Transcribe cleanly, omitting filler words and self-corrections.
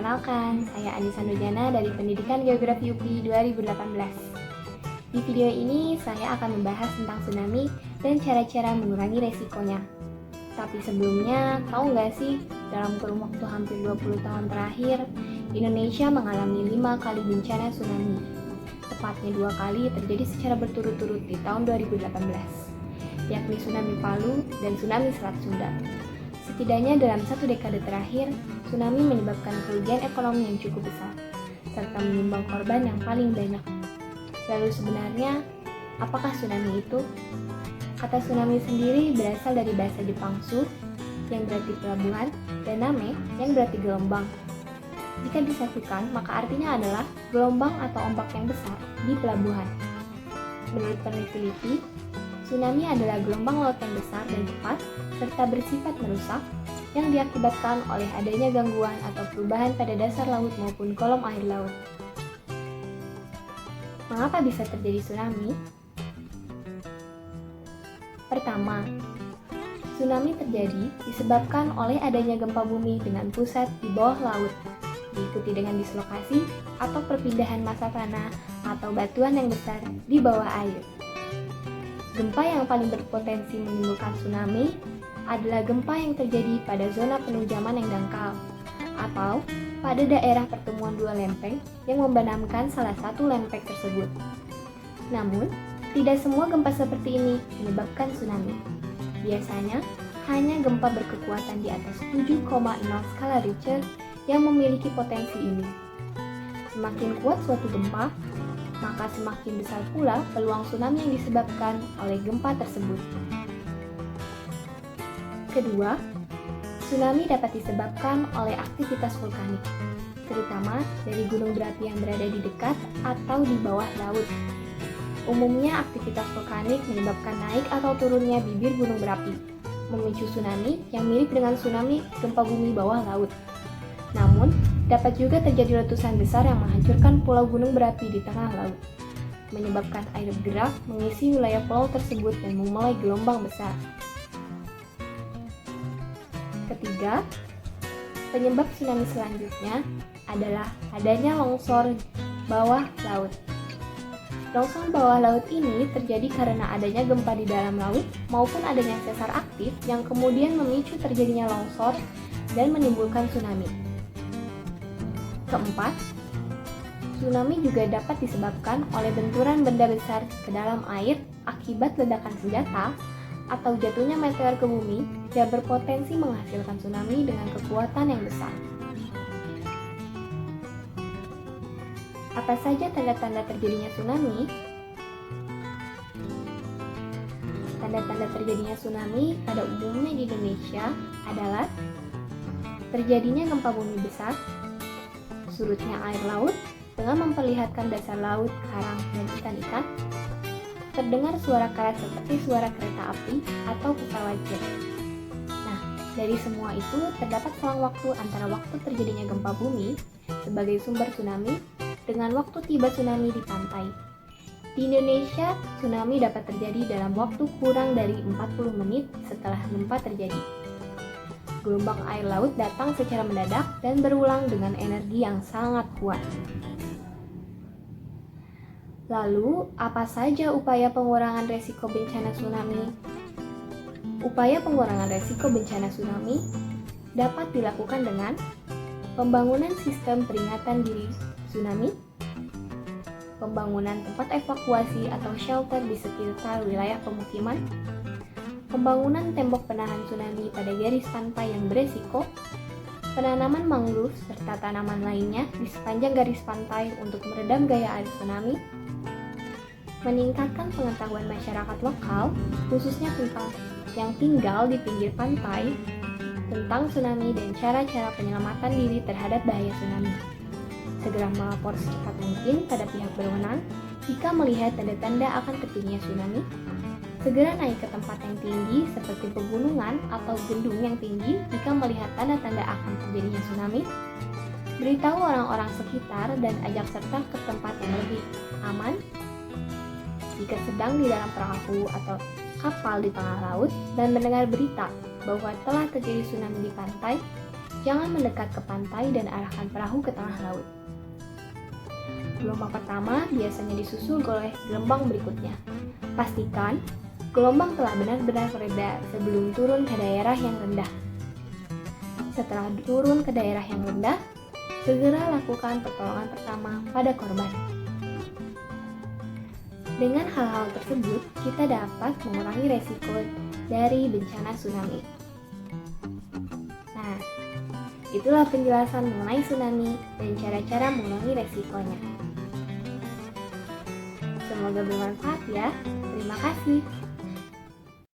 Perkenalkan, saya Anissa Nurjana dari Pendidikan Geografi UPI 2018. Di video ini, saya akan membahas tentang tsunami dan cara-cara mengurangi resikonya. Tapi sebelumnya, tahu nggak sih, dalam kurun waktu hampir 20 tahun terakhir, Indonesia mengalami 5 kali bencana tsunami. Tepatnya 2 kali terjadi secara berturut-turut di tahun 2018, yakni tsunami Palu dan tsunami Selat Sunda. Setidaknya dalam 1 dekade terakhir, tsunami menyebabkan kerugian ekonomi yang cukup besar, serta menyumbang korban yang paling banyak. Lalu sebenarnya, apakah tsunami itu? Kata tsunami sendiri berasal dari bahasa Jepang su, yang berarti pelabuhan, dan name, yang berarti gelombang. Jika disatukan, maka artinya adalah gelombang atau ombak yang besar di pelabuhan. Menurut peneliti, tsunami adalah gelombang laut yang besar dan cepat, serta bersifat merusak, yang diakibatkan oleh adanya gangguan atau perubahan pada dasar laut maupun kolom air laut. Mengapa bisa terjadi tsunami? Pertama, tsunami terjadi disebabkan oleh adanya gempa bumi dengan pusat di bawah laut, diikuti dengan dislokasi atau perpindahan massa tanah atau batuan yang besar di bawah air. Gempa yang paling berpotensi menimbulkan tsunami adalah gempa yang terjadi pada zona penunjaman yang dangkal atau pada daerah pertemuan dua lempeng yang membenamkan salah satu lempeng tersebut. Namun, tidak semua gempa seperti ini menyebabkan tsunami. Biasanya, hanya gempa berkekuatan di atas 7,0 skala Richter yang memiliki potensi ini. Semakin kuat suatu gempa, maka semakin besar pula peluang tsunami yang disebabkan oleh gempa tersebut. Kedua, tsunami dapat disebabkan oleh aktivitas vulkanik, terutama dari gunung berapi yang berada di dekat atau di bawah laut. Umumnya, aktivitas vulkanik menyebabkan naik atau turunnya bibir gunung berapi, memicu tsunami yang mirip dengan tsunami gempa bumi bawah laut. Namun, dapat juga terjadi letusan besar yang menghancurkan pulau gunung berapi di tengah laut, menyebabkan air bergerak mengisi wilayah pulau tersebut dan memulai gelombang besar. Ketiga, penyebab tsunami selanjutnya adalah adanya longsor bawah laut. Longsor bawah laut ini terjadi karena adanya gempa di dalam laut maupun adanya sesar aktif yang kemudian memicu terjadinya longsor dan menimbulkan tsunami. Keempat, tsunami juga dapat disebabkan oleh benturan benda besar ke dalam air akibat ledakan senjata atau jatuhnya meteor ke bumi yang berpotensi menghasilkan tsunami dengan kekuatan yang besar. Apa saja tanda-tanda terjadinya tsunami? Tanda-tanda terjadinya tsunami pada umumnya di Indonesia adalah terjadinya gempa bumi besar, surutnya air laut dengan memperlihatkan dasar laut, karang, dan ikan-ikan, terdengar suara keras seperti suara kereta api atau pesawat jet. Nah, dari semua itu terdapat selang waktu antara waktu terjadinya gempa bumi sebagai sumber tsunami dengan waktu tiba tsunami di pantai. Di Indonesia, tsunami dapat terjadi dalam waktu kurang dari 40 menit setelah gempa terjadi. Gelombang air laut datang secara mendadak dan berulang dengan energi yang sangat kuat. Lalu, apa saja upaya pengurangan resiko bencana tsunami? Upaya pengurangan resiko bencana tsunami dapat dilakukan dengan pembangunan sistem peringatan dini tsunami, pembangunan tempat evakuasi atau shelter di sekitar wilayah pemukiman, pembangunan tembok penahan tsunami pada garis pantai yang beresiko, penanaman mangrove serta tanaman lainnya di sepanjang garis pantai untuk meredam gaya air tsunami, meningkatkan pengetahuan masyarakat lokal, khususnya tentang yang tinggal di pinggir pantai, tentang tsunami dan cara-cara penyelamatan diri terhadap bahaya tsunami. Segera melapor secepat mungkin pada pihak berwenang jika melihat tanda-tanda akan terjadinya tsunami. Segera naik ke tempat yang tinggi seperti pegunungan atau gedung yang tinggi jika melihat tanda-tanda akan terjadinya tsunami. Beritahu orang-orang sekitar dan ajak serta ke tempat yang lebih aman. Jika sedang di dalam perahu atau kapal di tengah laut dan mendengar berita bahwa telah terjadi tsunami di pantai, Jangan mendekat ke pantai dan arahkan perahu ke tengah laut. Gelombang pertama biasanya disusul oleh gelombang berikutnya. Pastikan gelombang telah benar-benar mereda sebelum turun ke daerah yang rendah. Setelah turun ke daerah yang rendah, segera lakukan pertolongan pertama pada korban. Dengan hal-hal tersebut, kita dapat mengurangi resiko dari bencana tsunami. Nah, itulah penjelasan mengenai tsunami dan cara-cara mengurangi resikonya. Semoga bermanfaat ya. Terima kasih.